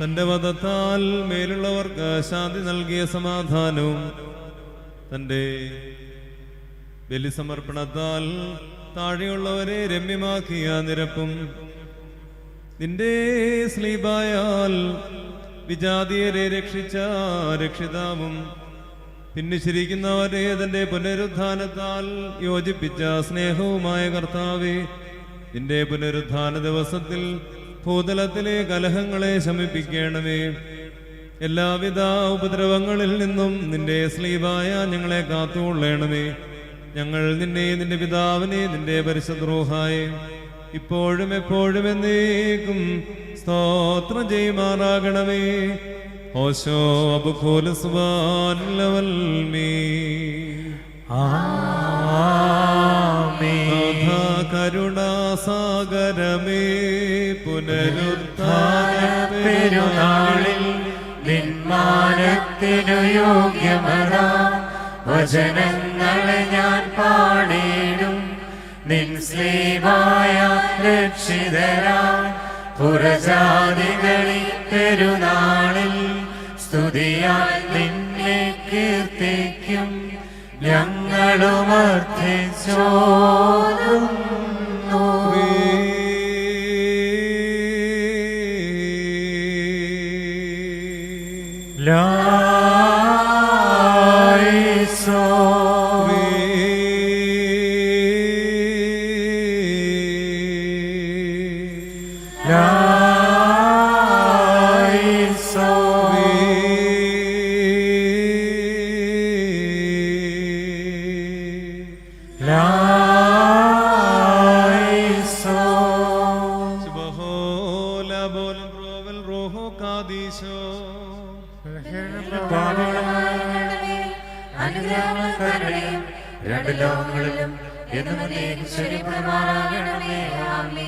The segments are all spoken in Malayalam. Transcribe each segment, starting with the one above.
തന്റെ വധത്താൽ മേലുള്ളവർക്ക് ശാന്തി നൽകിയ സമാധാനവും തന്റെ ബലിസമർപ്പണത്താൽ താഴെയുള്ളവരെ രമ്യമാക്കിയ നിരപ്പും നിന്റെ സ്ലീബായാൽ വിജാതീയരെ രക്ഷിച്ച രക്ഷിതാവും ഭിന്നിച്ചിരിക്കുന്നവരെ തന്റെ പുനരുത്ഥാനത്താൽ യോജിപ്പിച്ച സ്നേഹവുമായ കർത്താവേ, നിന്റെ പുനരുത്ഥാന ദിവസത്തിൽ ഭൂതലത്തിലെ കലഹങ്ങളെ ശമിപ്പിക്കണമേ. എല്ലാവിധ ഉപദ്രവങ്ങളിൽ നിന്നും നിന്റെ സ്ലീബായ ഞങ്ങളെ കാത്തുകൊള്ളണമേ. ഞങ്ങൾ നിന്നെ, നിന്റെ പിതാവിനെ, നിന്റെ പരിശുദ്ധ റൂഹായെ ഇപ്പോഴും എപ്പോഴും എന്നേക്കും സ്തോത്രം ചെയ്യുമാറാകണമേ. ഓശോ അബുഖോല സുബാനവൽമീ കരുണാസാഗരമേ, പുനരുത്ഥാന പെരുനാളിൽ നിന്മാനത്തിനു യോഗ്യമതാ വചനങ്ങളെ ഞാൻ പാടിയിടും. നിൻ സ്ലീബായ രക്ഷിതരാൻ പുറജാതികളിൽ പെരുനാളിൽ സ്തുതിയാൽ നിന്നെ കീർത്തിക്കും. ഞങ്ങളും അർത്ഥിച്ചോതുന്നു.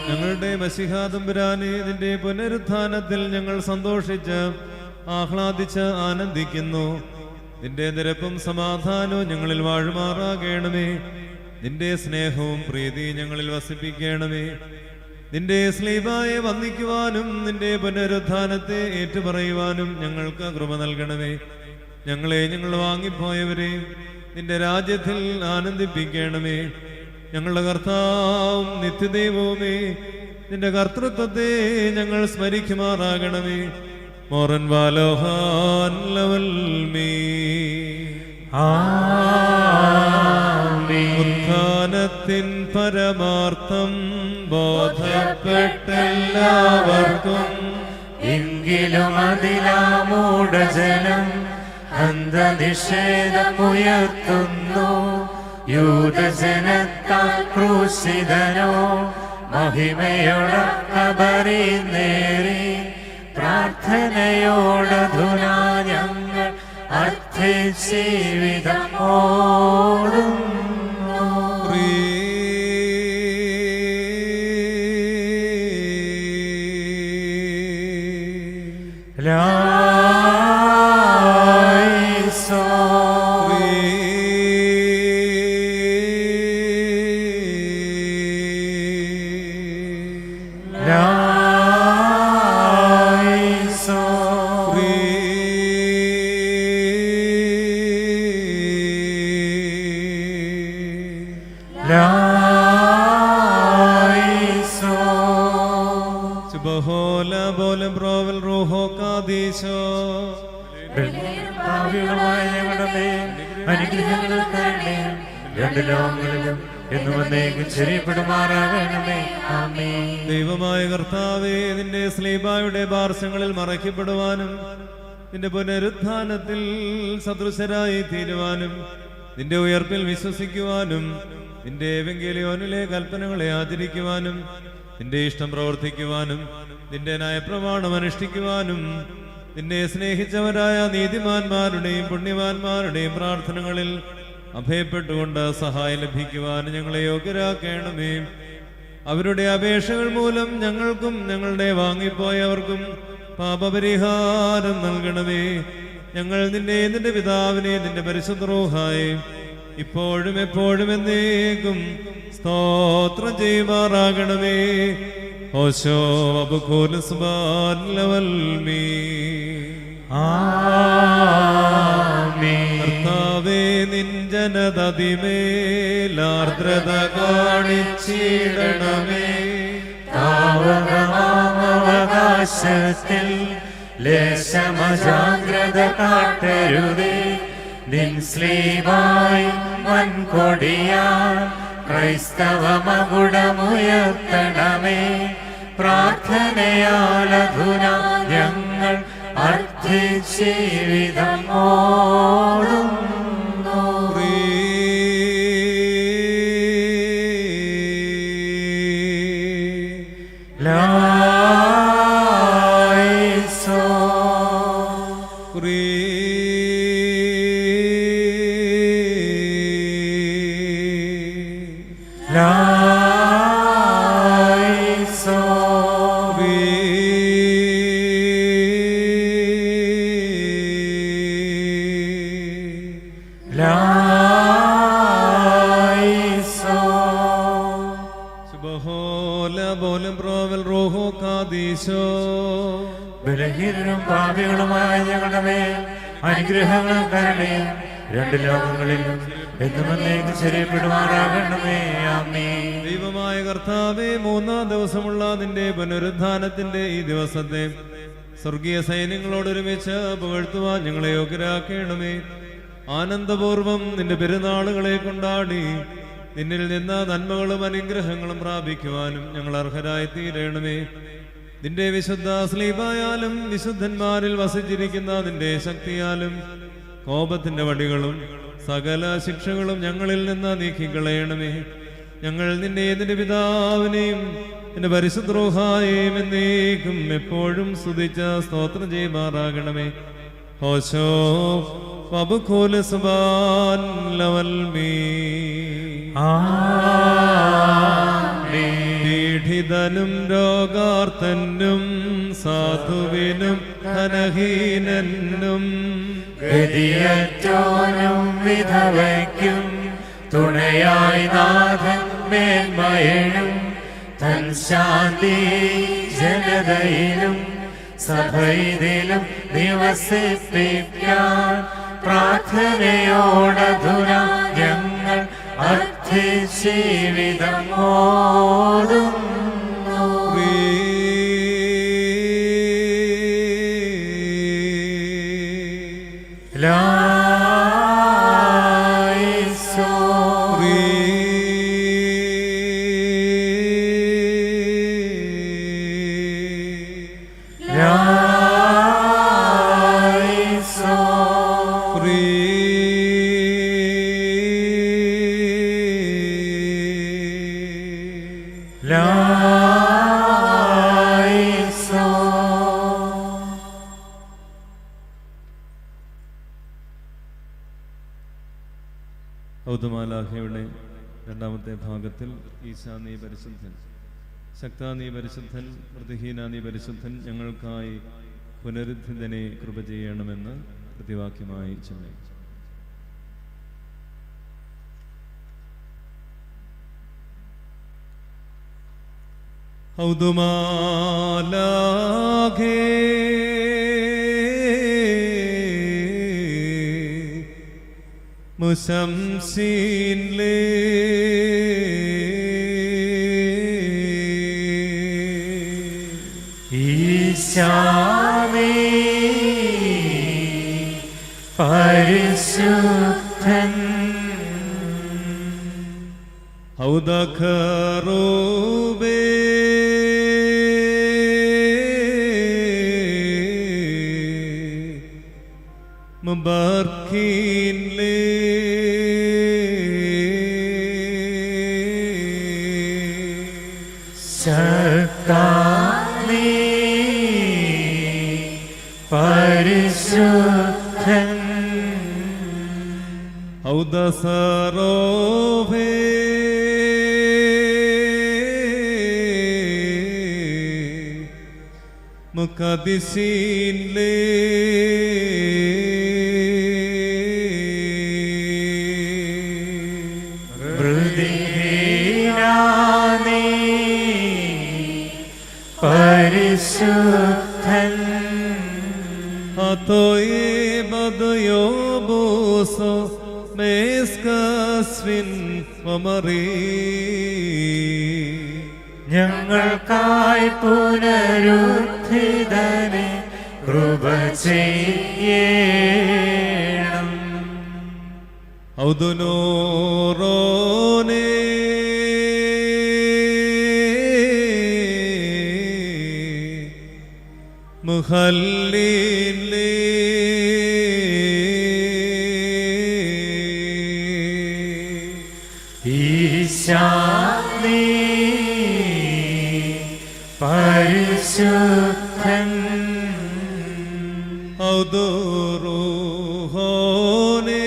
ഞങ്ങളുടെ മശിഹാ തമ്പുരാനെ, നിന്റെ പുനരുത്ഥാനത്തിൽ ഞങ്ങൾ സന്തോഷിച്ച് ആഹ്ലാദിച്ച് ആനന്ദിക്കുന്നു. നിന്റെ നിരപ്പും സമാധാനവും ഞങ്ങളിൽ വാഴുമാറാകണമേ. നിന്റെ സ്നേഹവും പ്രീതി ഞങ്ങളിൽ വസിപ്പിക്കണമേ. നിന്റെ സ്ലീബായെ വന്ദിക്കുവാനും നിന്റെ പുനരുത്ഥാനത്തെ ഏറ്റുപറയുവാനും ഞങ്ങൾക്ക് കൃപ നൽകണമേ. ഞങ്ങളെ, ഞങ്ങൾ വാങ്ങിപ്പോയവരെ നിന്റെ രാജ്യത്തിൽ ആനന്ദിപ്പിക്കണമേ. ഞങ്ങളുടെ കർത്താവും നിത്യദൈവവുമേ, നിന്റെ കർത്തൃത്വത്തെ ഞങ്ങൾ സ്മരിക്കുമാറാകണമേ. മോറൻ വാലോഹാൻ ലവൽമീ ഉത്ഥാനത്തിൻ പരമാർത്ഥം ബോധപ്പെട്ടെല്ലാവർക്കും, എങ്കിലും അതിലാമൂഢജനം അന്ധനിഷേധമുയർത്തുന്നു. യൂദജനത്താൽ ക്രൂശിതനോ മഹിമയോടെ കബറിനേറി പ്രാർത്ഥനയോടധുനാ ഞങ്ങൾ അർത്ഥജീവിതം ഓടുന്നു. ദൈവമായ കർത്താവേ, നിന്റെ സ്ലീബായുടെ പാർശ്വങ്ങളിൽ മറയ്ക്കപ്പെടുവാനും നിന്റെ പുനരുത്ഥാനത്തിൽ സദൃശരായി തീരുവാനും നിന്റെ ഉയർപ്പിൽ വിശ്വസിക്കുവാനും നിന്റെ എവങ്കേലിയോനിലെ കൽപ്പനകളെ ആചരിക്കുവാനും നിന്റെ ഇഷ്ടം പ്രവർത്തിക്കുവാനും നിന്റെ ന്യായപ്രമാണം അനുഷ്ഠിക്കുവാനും നിന്നെ സ്നേഹിച്ചവരായ നീതിമാന്മാരുടെയും പുണ്യവാന്മാരുടെയും പ്രാർത്ഥനകളിൽ അഭയപ്പെട്ടുകൊണ്ട് സഹായം ലഭിക്കുവാൻ ഞങ്ങളെ യോഗ്യരാക്കണമേ. അവരുടെ അപേക്ഷകൾ മൂലം ഞങ്ങൾക്കും ഞങ്ങളുടെ വാങ്ങിപ്പോയവർക്കും പാപപരിഹാരം നൽകണമേ. ഞങ്ങൾ നിന്നെ, നിന്റെ പിതാവിനെ, നിന്റെ പരിശുദ്ധ റൂഹായെ ഇപ്പോഴും എപ്പോഴും എന്നേക്കും സ്തോത്രം ചെയ്യുമാറാകണമേ. ഓശോ അബുഖോല സുബാൻ ലവൽമീ ജനതതിമേലാർദ്രത കാണിച്ചിടണമേ. അവകാശത്തിൽ ലേശമജാഗ്രത കാട്ടരുതേ. നിൻ സ്ലീവായി വൻകൊടിയാൽ ക്രൈസ്തവ മകുടമുയർത്തണമേ. പ്രാർത്ഥനയാലധുന ഞങ്ങൾ അർത്ഥജീവിതം ഓടുന്നു. ബലഹീനരും പാപികളുമായ ഞങ്ങളുടെ മേൽ അനുഗ്രഹങ്ങളും കരുണയും രണ്ട് ലോകങ്ങളിലും എന്നുമെന്നേക്കും ശരീരപ്പെടുമാറാകണമേ. ആമേൻ. ദൈവമായ കർത്താവേ, മൂന്നാം ദിവസമുള്ള നിന്റെ പുനരുദ്ധാനത്തിന്റെ ഈ ദിവസത്തെ സ്വർഗീയ സൈന്യങ്ങളോടൊരുമിച്ച് പുകഴ്ത്തുവാൻ ഞങ്ങളെ യോഗ്യരാക്കണമേ. ആനന്ദപൂർവം നിന്റെ പെരുന്നാളുകളെ കൊണ്ടാടി നിന്നിൽ നിന്ന് നന്മകളും അനുഗ്രഹങ്ങളും പ്രാപിക്കുവാനും ഞങ്ങൾ അർഹരായി തീരണമേ. നിന്റെ വിശുദ്ധ സ്ലീബായാലും വിശുദ്ധന്മാരിൽ വസിച്ചിരിക്കുന്ന നിന്റെ ശക്തിയാലും കോപത്തിന്റെ വടികളും സകല ശിക്ഷകളും ഞങ്ങളിൽ നിന്ന് നീക്കിക്കളയണമേ. ഞങ്ങൾ നിന്റെ പിതാവിനെയും നിന്റെ പരിശുദ്ധ റൂഹായെയും എന്നേക്കും എപ്പോഴും സ്തുതിച്ച് സ്തോത്രം ചെയ്യുമാറാകണമേ. ഹോശോ വബുഖൂല സുബാൻ ലവൽമീ. പീഡിതനും രോഗാർത്തനും സാധുവിനും ധനഹീനനും ഗതിയറ്റോനും വിധവയ്ക്കും തുണയായി നാഥൻ മേന്മയനും തൻ ശാന്തി ജനതയിലും സഭയിലും നിവസിപ്പിക്കാൻ പ്രാർത്ഥനയോടധുന ഞങ്ങൾ അർത്ഥജീവിതം ഓടുന്നു. ഔദമാലാഖയുടെ രണ്ടാമത്തെ ഭാഗത്തിൽ ഈശാ നീ പരിശുദ്ധൻ, ശക്താ നീ പരിശുദ്ധൻ, വൃത്തിഹീന നീ പരിശുദ്ധൻ, ഞങ്ങൾക്കായി പുനരുദ്ധിതനെ കൃപ ചെയ്യണമെന്ന് പ്രതിവാക്യമായി ചൊല്ലി. ഔദമാലാഖേ മുശംസീൻ ലേ ഈശാനേ പരിശുദ്ധൻ ഔദഖറൂബേ മുബർക്കീൻ ലേ ശക്താനേ പരിശുദ്ധൻ ഔദസറോഭേ മുഖദിസീൻ ലേ പരിശുദ്ധൻ അത്തോയേ ബദയോ ബോസോ മേസ്കസ്വിൻ വമറി. ഞങ്ങൾക്കായി പുനരുദ്ധിതനെ കൃപ ചെയ്യണം. ഔദുനോറോനേ മുഹല്ലിലേ ഈശാനേ പരിശുദ്ധൻ. ഔദുറൂഹോനേ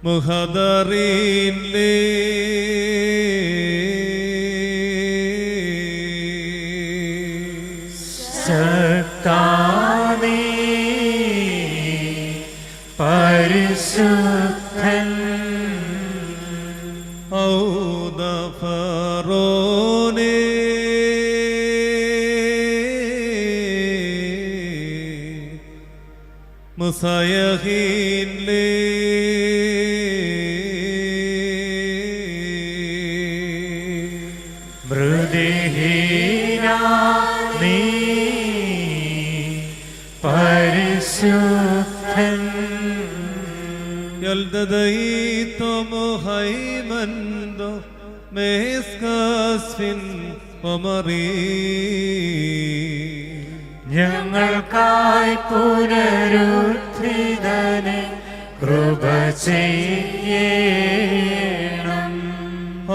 മുഹദറിൻലേ ശക്താനേ പരിശുദ്ധൻ. ഔദഫറോനേ മുസയഹീൻലേ മൃദുഹീന നീ പരിശുദ്ധൻ. യൽദദൈതോ മുഹൈമൻദോ മേസ്കസ്വിൻ വമറി. ഞങ്ങൾക്കായി പുനരുദ്ധിതനെ കൃപ ചെയ്യണം.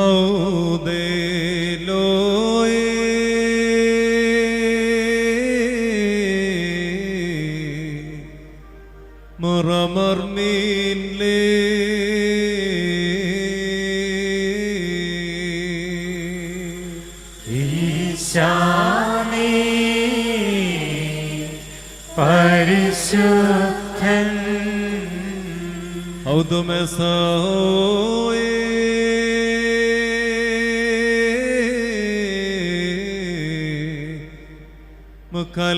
ഔദേലോയേ മുറമർമീൻലേ ഈശാനേ പരിശുദ്ധൻ. ഔദുമെസോയേ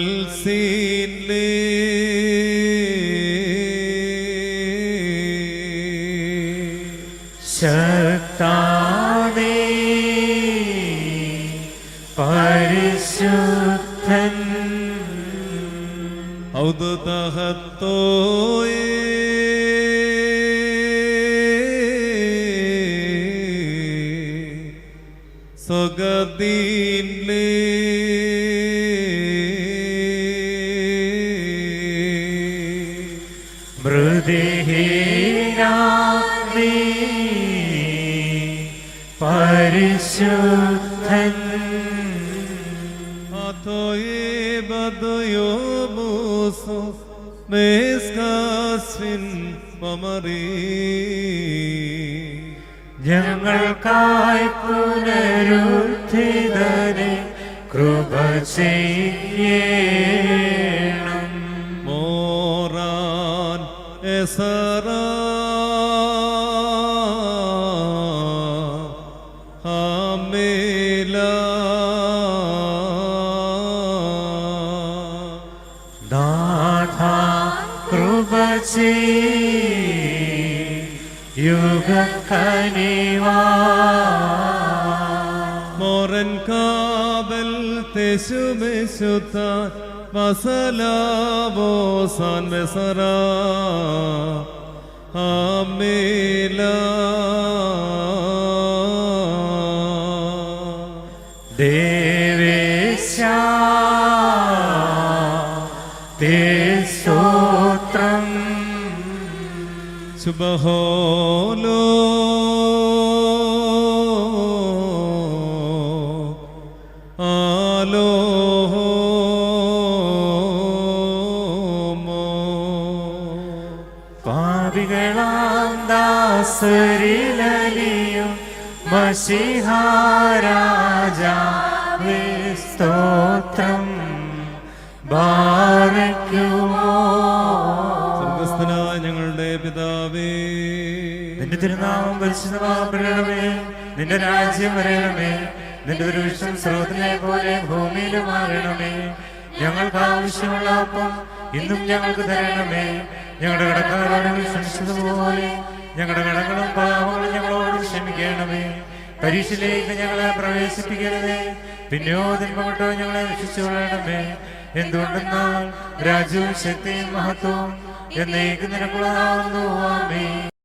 മുകൽസീൻലേ ശക്താനേ പരിശുദ്ധൻ. ഔദുതഹത്തോയേ സ്വഗദീൻലേ മൃദുഹീന നീ പരിശുദ്ധൻ. അഥോയേ ബദയോബോസോ മേസ്കസ്വിൻ വമറി. ഞങ്ങൾക്കായി പുനരുദ്ധിതനെ കൃപ ചെയ്യണം. മോറാൻ എസറാ ഹമേലാ നാഥാ കൃപ യുഗക്കനിവാ. മോറൻ കാബൽ തെശുമെശുത്താൻ വസലാവോസാൻ വെസറാ ഹമേലാ ദേവേശാ തേ സ്തോത്രം. ശുഭഹോലോ ആലോമോ. പാപികളാം ദാസരിലലിയും മശിഹാരാജാവേ സ്തോത്രം. ബാരക്കുമോ. സ്വർഗ്ഗസ്ഥനായ ഞങ്ങളുടെ പിതാവേ, നിന്റെ തിരുനാമം പരിശുദ്ധമാക്കണമേ. നിന്റെ രാജ്യം വരണമേ. നിന്റെ ദൃഷ്ടം സ്രോതനെ പോലെ ഭൂമിയിലുമാകണമേ. ഞങ്ങൾക്ക് ആവശ്യമുള്ള അപ്പം ഇന്നും ഞങ്ങൾക്ക് തരണമേ. ഞങ്ങളുടെ കടക്കാരോട് ക്ഷമിച്ചതുപോലെ ഞങ്ങളുടെ കടങ്ങളും പാവങ്ങളും ഞങ്ങളോട് ക്ഷമിക്കണമേ. പരീക്ഷയിലേക്ക് ഞങ്ങളെ പ്രവേശിപ്പിക്കരുതേ, പിന്നെയോ തിന്മകൊണ്ടോ ഞങ്ങളെ രക്ഷിച്ചുകൊള്ളണമേ. എന്തുകൊണ്ടെന്നാൽ രാജ്യവും ശക്തിയും മഹത്വവും എന്നേക്കും നിനക്കുള്ളതാകുന്നു. ആമേൻ.